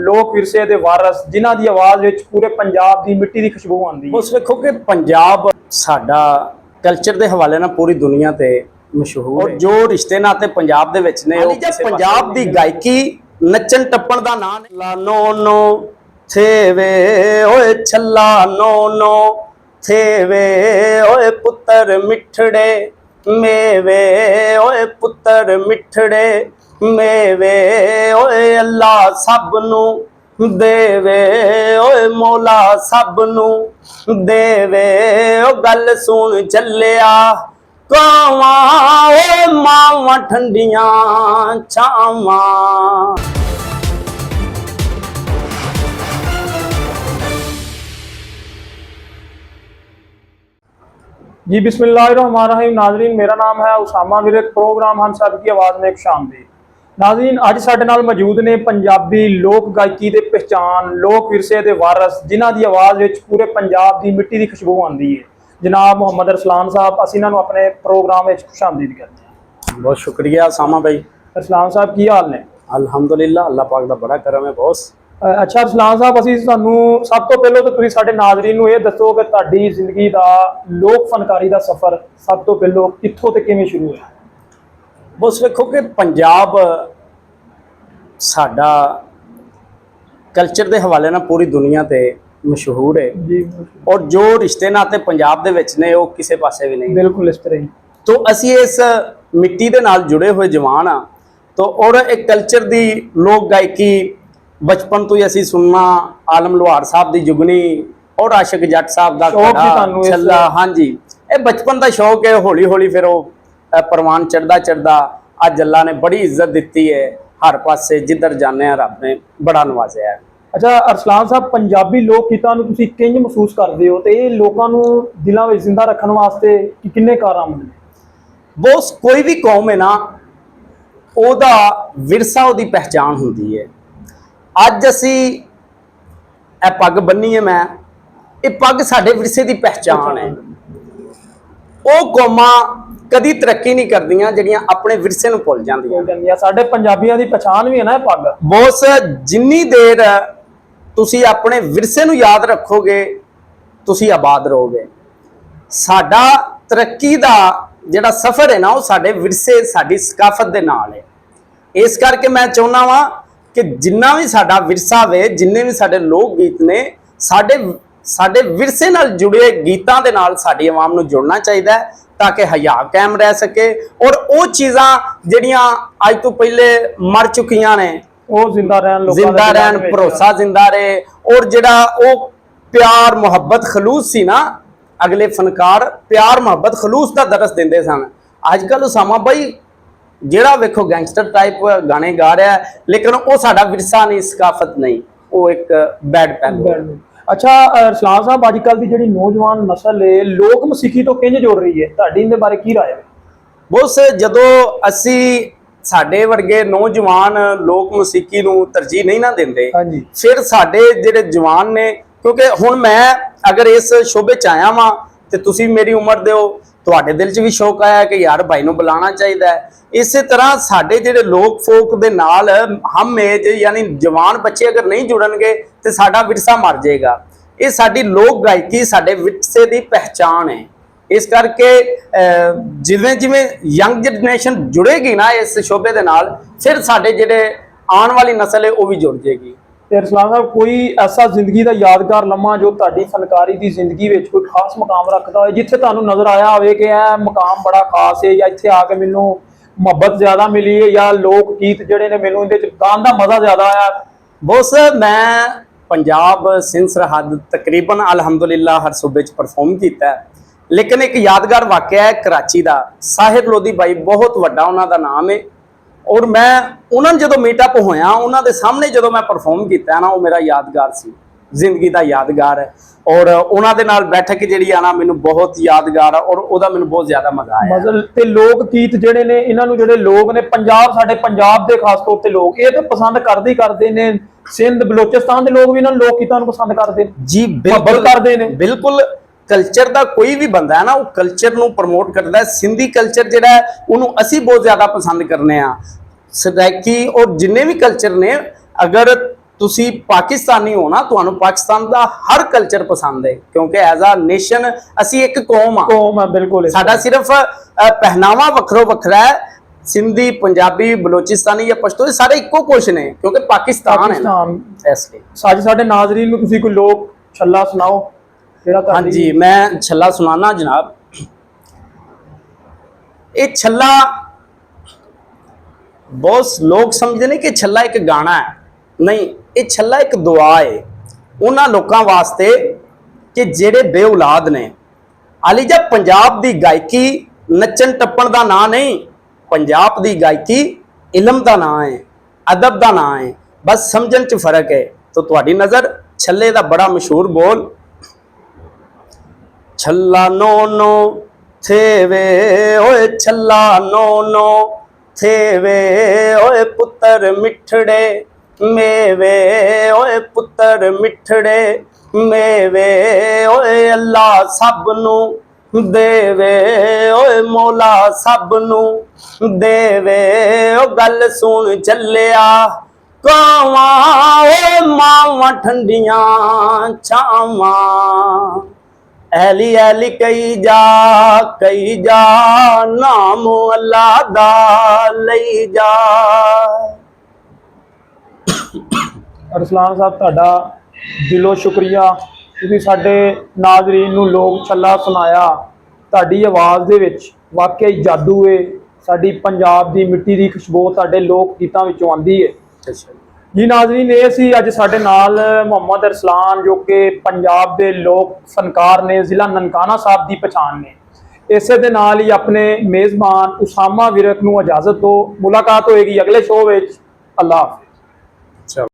ਲੋਕ ਵਿਰਸੇ ਦੇ ਵਾਰਸ ਜਿਨ੍ਹਾਂ ਦੀ ਆਵਾਜ਼ ਵਿੱਚ ਪੂਰੇ ਪੰਜਾਬ ਦੀ ਮਿੱਟੀ ਦੀ ਖੁਸ਼ਬੂ ਆਉਂਦੀ ਹੈ। ਉਸ ਵੇਖੋ ਕਿ ਪੰਜਾਬ ਸਾਡਾ ਕਲਚਰ ਦੇ ਹਵਾਲੇ ਨਾਲ ਪੂਰੀ ਦੁਨੀਆ ਤੇ ਮਸ਼ਹੂਰ ਹੈ। ਜੋ ਰਿਸ਼ਤੇ ਨਾਤੇ ਪੰਜਾਬ ਦੇ ਵਿੱਚ ਨੇ, ਉਹ ਪੰਜਾਬ ਦੀ ਗਾਇਕੀ ਨੱਚਣ ਟੱਪਣ ਦਾ ਨਾਂ ਨੇ। ਲਾਨੋ ਨੋ ਥੇਵੇ ਓਏ ਛੱਲਾ ਨੋ ਨੋ ਥੇਵੇ ਓਏ ਪੁੱਤਰ ਮਿੱਠੜੇ ਮੇਵੇ ਓਏ ਪੁੱਤਰ ਮਿੱਠੜੇ ਮੇਵੇ ਓਏ ਅੱਲਾ ਸਭ ਨੂੰ ਦੇਵੇ ਓਏ ਮੌਲਾ ਸਭ ਨੂੰ ਦੇਵੇ। ਓ ਗੱਲ ਸੁਣ ਚੱਲਿਆ ਕਾਵਾਂ ਓਏ ਮਾਵਾਂ ਠੰਡੀਆਂ ਛਾਵਾਂ। जी बिस्मिल्लाहिर्रहमानिर्रहीम। नाजरीन, मेरा नाम है उसामा विरक। प्रोग्राम हम सब की आवाज़ में खुशामदीद। नाजरीन, अज साडे नाल मौजूद ने पंजाबी लोक गायकी दे पहचान, लोक विरसे दे वारस जिन्हां दी आवाज़ विच पूरे पंजाब दी मिट्टी दी खुशबू आंदी है। जनाब मुहम्मद अरसलान साहब, असीं इन्हां नूं अपने प्रोग्राम विच खुशामदीद करते हैं। बहुत शुक्रिया उसामा भाई। अरसलान साहब की हाल ने? अल्हम्दुलिल्लाह, अल्लाह पाक दा बड़ा करम है बॉस। अच्छा अरसलान साहब, ਅਸੀਂ ਤੁਹਾਨੂੰ ਸਭ ਤੋਂ ਪਹਿਲਾਂ ਤਾਂ ਤੁਸੀਂ ਸਾਡੇ ਨਾਜ਼ਰੀਨ ਨੂੰ ਇਹ ਦੱਸੋ ਕਿ ਤੁਹਾਡੀ ਜ਼ਿੰਦਗੀ ਦਾ ਲੋਕ ਫਨਕਾਰੀ ਦਾ ਸਫ਼ਰ ਸਭ ਤੋਂ ਪਹਿਲਾਂ ਕਿੱਥੋਂ ਤੇ ਕਿਵੇਂ ਸ਼ੁਰੂ ਹੋਇਆ? ਬਸ ਵੇਖੋ ਕਿ ਪੰਜਾਬ ਸਾਡਾ ਕਲਚਰ ਦੇ ਹਵਾਲੇ ਨਾਲ ਪੂਰੀ ਦੁਨੀਆ ਤੇ ਮਸ਼ਹੂਰ ਹੈ ਜੀ। ਔਰ ਜੋ ਰਿਸ਼ਤੇ ਨਾਤੇ ਪੰਜਾਬ ਦੇ ਵਿੱਚ ਨੇ, ਉਹ ਕਿਸੇ ਪਾਸੇ ਵੀ ਨਹੀਂ। ਬਿਲਕੁਲ ਇਸ ਤਰ੍ਹਾਂ ਹੀ। तो असी इस मिट्टी के नाल जुड़े हुए जवान हाँ। तो और एक कल्चर दी लोक गायकी बचपन तो ही असी सुनना, आलम लोहार साहब दी जुगनी और आशिक जट साहब दा छल्ला। हाँ जी, ये बचपन का शौक है। हौली हौली फिर वो परवान चढ़दा चढ़दा अज अल्लाह ने बड़ी इज्जत दी है। हर पासे जिधर जाने रब ने बड़ा नवाजिया है। अच्छा अरसलान साहब, पंजाबी लोक गीतां नूं तुसीं किंज महसूस करदे हो ते ये लोकां नूं दिलां विच जिंदा रखण वास्ते किन्ने कारनामे ने? बॉस, कोई भी कौम है ना, ओदा विरसा ओदी पहचान होंदी है। अज असी ए पग बन्नी है, मैं ये पग साडे विरसे की पहचान है। वो कौमां कदी तरक्की नहीं करदियां जिहड़ियां अपने विरसे नूं भुल जांदियां। साडे पंजाबियां दी पहचान भी है ना ये पग। बॉस, जिन्नी देर तुसी अपने विरसे नूं याद रखोगे तुसी आबाद रहोगे। साडा तरक्की दा जिहड़ा सफ़र है ना, वो साडे विरसे साडी सकाफत दे नाल है। इस करके मैं चाहुंदा वां कि जिन्ना भी साडा विरसा वे, जिन्ने भी साडे लोक गीत ने, साडे विरसे नाल जुड़े गीतां दे नाल साडी आवाम नूं जुड़ना चाहिदा है, ताकि हया कायम रह सके। और वो चीज़ां जिहड़ियां अज तो पहले मर चुकियां ने, वो जिंदा रहन, भरोसा जिंदा रहे। और जिहड़ा वो प्यार मुहब्बत खलूस सी ना, अगले फनकार प्यार मुहब्बत खलूस का दरस देंदे सन। अजकल उसामा भाई जिहड़ा वेखो गैंगस्टर टाइप गाने गा रहा है, लेकिन वो साडा विरसा नहीं, सकाफत नहीं, वो एक बैड पहलू है। अच्छा अरसलान साहब, अजकल की जिहड़ी नौजवान नस्ल है लोक मसीकी तो किंज जुड़ रही है, तुहाडी इहदे बारे की राय है? बस जदों असी साडे वर्गे नौजवान लोक मसीकी नूं तरजीह नहीं ना देंदे, फिर साडे जिहड़े जवान ने, क्योंकि हुण मैं अगर इस शोबे च आया वां ते तुसीं मेरी उम्र दे हो, तुहाडे दिल च भी शौक आया कि यार भाई नूं बुलाना चाहिए। इस तरह साडे जिहड़े लोक फोक दे नाल हम एज यानी जवान बच्चे अगर नहीं जुड़नगे तो साडा विरसा मर जाएगा। ये साडी लोक गायकी साडे विरसे दी पहचान है। इस करके जिवें जिवें यंग जनरेशन जुड़ेगी ना इस शोबे दे नाल, फिर साडे जिहड़े आने वाली नस्ल है वो भी जुड़ जाएगी। अरसलान साहब, कोई ऐसा जिंदगी का यादगार लम्हा जो तुहाडी फनकारी की जिंदगी में कोई खास मकाम रखता हो, जिथे तुहानूं नज़र आया हो कि यह मकाम बड़ा खास है, या इत्थे आके मैनूं मुहब्बत ज़्यादा मिली है, या लोक गीत जिहड़े ने मैनूं इहदे च गाण दा मज़ा ज़्यादा आया? बस मैं पंजाब सिंध सरहद तकरीबन अलहमदुलिल्लाह हर सूबे च परफॉर्म किया है, लेकिन एक यादगार वाकया है कराची का। साहिर लोधी भाई बहुत वड्डा उन्हां दा नाम है, और मैं उन्होंने जो मीटअप होया उन्होंने सामने जो मैं परफॉर्म किया ना, वो मेरा यादगार सी, जिंदगी का यादगार है। और उन्होंने नाल बैठक जी आना मैनू बहुत यादगार है, और वह मैनू बहुत ज्यादा मजा आया। मतलब ते लोक गीत जिहड़े ने, इन्हां नूं जिहड़े लोग ने पंजाब, साडे पंजाब दे खास तौर ते लोग ये तो पसंद करदे ही करदे ने। सिंध बलोचिस्तान के लोग भी इन्हां लोक गीतां नूं पसंद करदे जी, बिल्कुल करदे ने। बिल्कुल कल्चर का कोई भी बंदा है ना, वो कल्चर नूं प्रमोट करता है। सिंधी कल्चर जिहड़ा है उन्होंने असी बहुत ज़्यादा पसंद करने आ। सराइकी और जिन्ने भी कल्चर ने, अगर ਤੁਸੀਂ ਪਾਕਿਸਤਾਨੀ ਹੋ ਨਾ, ਤੁਹਾਨੂੰ ਪਾਕਿਸਤਾਨ ਦਾ ਹਰ ਕਲਚਰ ਪਸੰਦ ਹੈ, ਕਿਉਂਕਿ ਐਜ਼ ਅ ਨੇਸ਼ਨ ਅਸੀਂ ਇੱਕ ਕੌਮ ਆ। ਕੌਮ ਹੈ, ਬਿਲਕੁਲ। ਸਾਡਾ ਸਿਰਫ ਪਹਿਨਾਵਾ ਵੱਖਰੋ ਵੱਖਰਾ ਹੈ। ਸਿੰਧੀ, ਪੰਜਾਬੀ, ਬਲੋਚਿਸਤਾਨੀ ਜਾਂ ਪਸ਼ਤੋ ਇਹ ਸਾਰੇ ਇੱਕੋ ਕੁਛ ਨੇ, ਕਿਉਂਕਿ ਪਾਕਿਸਤਾਨ ਹੈ ਨਾ, ਇਸ ਲਈ। ਅੱਜ ਸਾਡੇ ਨਾਜ਼ਰੀਨ ਨੂੰ ਤੁਸੀਂ ਕੋਈ ਲੋਕ ਛੱਲਾ ਸੁਣਾਓ ਜਿਹੜਾ ਤੁਹਾਡੀ। ਹਾਂਜੀ, ਮੈਂ ਛੱਲਾ ਸੁਣਾਣਾ ਜਨਾਬ। ਇਹ ਛੱਲਾ ਬਹੁਤ ਲੋਕ ਸਮਝਦੇ ਨੇ ਕਿ ਛੱਲਾ ਇੱਕ ਗਾਣਾ ਹੈ, ਨਹੀਂ, ਇਹ ਛੱਲਾ ਇੱਕ ਦੁਆ ਹੈ ਉਹਨਾਂ ਲੋਕਾਂ ਵਾਸਤੇ ਕਿ ਜਿਹੜੇ ਬੇਔਲਾਦ ਨੇ। ਅਲੀ ਜੀ, ਪੰਜਾਬ ਦੀ ਗਾਇਕੀ ਨੱਚਣ ਟੱਪਣ ਦਾ ਨਾਂ ਨਹੀਂ, ਪੰਜਾਬ ਦੀ ਗਾਇਕੀ ਇਲਮ ਦਾ ਨਾਂ ਹੈ, ਅਦਬ ਦਾ ਨਾਂ ਹੈ, ਬਸ ਸਮਝਣ ਚ ਫਰਕ ਹੈ। ਤਾਂ ਤੁਹਾਡੀ ਨਜ਼ਰ ਛੱਲੇ ਦਾ ਬੜਾ ਮਸ਼ਹੂਰ ਬੋਲ, ਛੱਲਾ ਨੋ ਨੋ ਥੇਵੇ ਓਏ ਛੱਲਾ ਨੋ ਨੋ ਥੇਵੇ ਓਏ ਪੁੱਤਰ ਮਿੱਠੜੇ ਮੇਵੇ ਓਏ ਪੁੱਤਰ ਮਿੱਠੜੇ ਮੇਵੇ ਓਏ ਅੱਲਾ ਸਭ ਨੂੰ ਦੇਵੇ ਓਏ ਮੌਲਾ ਸਭ ਨੂੰ ਦੇਵੇ। ਓ ਗੱਲ ਸੁਣ ਚੱਲਿਆ ਕਾਵਾਂ ਓਏ ਮਾਵਾਂ ਠੰਡੀਆਂ ਛਾਵਾਂ, ਐਲੀ ਐਲੀ ਕਈ ਜਾ ਨਾਮ ਅੱਲਾ ਦਾ ਲਈ ਜਾ। ਅਰਸਲਾਨ ਸਾਹਿਬ, ਤੁਹਾਡਾ ਦਿਲੋਂ ਸ਼ੁਕਰੀਆ। ਤੁਸੀਂ ਸਾਡੇ ਨਾਜ਼ਰੀਨ ਨੂੰ ਲੋਕ ਛੱਲਾ ਸੁਣਾਇਆ। ਤੁਹਾਡੀ ਆਵਾਜ਼ ਦੇ ਵਿੱਚ ਵਾਕਈ ਜਾਦੂ ਹੈ। ਸਾਡੀ ਪੰਜਾਬ ਦੀ ਮਿੱਟੀ ਦੀ ਖੁਸ਼ਬੂ ਤੁਹਾਡੇ ਲੋਕ ਗੀਤਾਂ ਵਿੱਚੋਂ ਆਉਂਦੀ ਹੈ। ਜੀ ਨਾਜ਼ਰੀਨ, ਇਹ ਸੀ ਅੱਜ ਸਾਡੇ ਨਾਲ ਮੁਹੰਮਦ ਅਰਸਲਾਨ, ਜੋ ਕਿ ਪੰਜਾਬ ਦੇ ਲੋਕ ਫਨਕਾਰ ਨੇ, ਜ਼ਿਲ੍ਹਾ ਨਨਕਾਣਾ ਸਾਹਿਬ ਦੀ ਪਛਾਣ ਨੇ। ਇਸੇ ਦੇ ਨਾਲ ਹੀ ਆਪਣੇ ਮੇਜ਼ਬਾਨ ਉਸਾਮਾ ਵਿਰਕ ਨੂੰ ਇਜਾਜ਼ਤ ਦਿਓ। ਮੁਲਾਕਾਤ ਹੋਏਗੀ ਅਗਲੇ ਸ਼ੋਅ ਵਿੱਚ। ਅੱਲਾਹ ਹਾਫਿਜ਼।